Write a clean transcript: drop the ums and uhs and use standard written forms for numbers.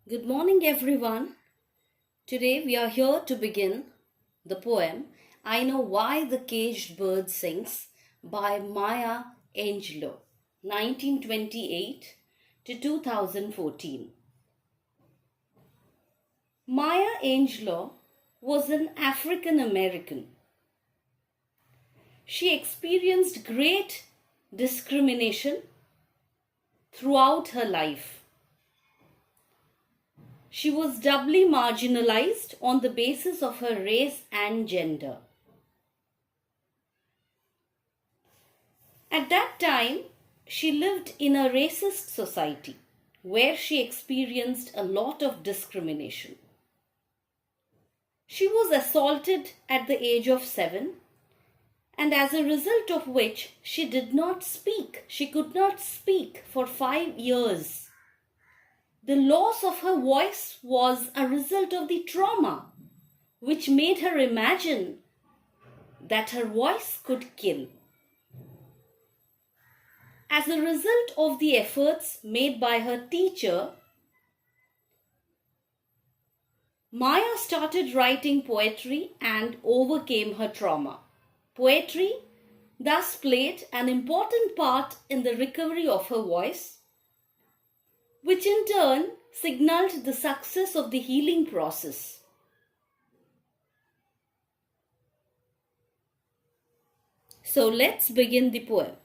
Good morning, everyone. Today we are here to begin the poem I Know Why the Caged Bird Sings by Maya Angelou, 1928 to 2014. Maya Angelou was an African American. She experienced great discrimination throughout her life. She was doubly marginalized on the basis of her race and gender. At that time, she lived in a racist society where she experienced a lot of discrimination. She was assaulted at the age of 7, and as a result of which she did not speak. She could not speak for 5 years. The loss of her voice was a result of the trauma, which made her imagine that her voice could kill. As a result of the efforts made by her teacher, Maya started writing poetry and overcame her trauma. Poetry thus played an important part in the recovery of her voice, which in turn signaled the success of the healing process. So let's begin the poem.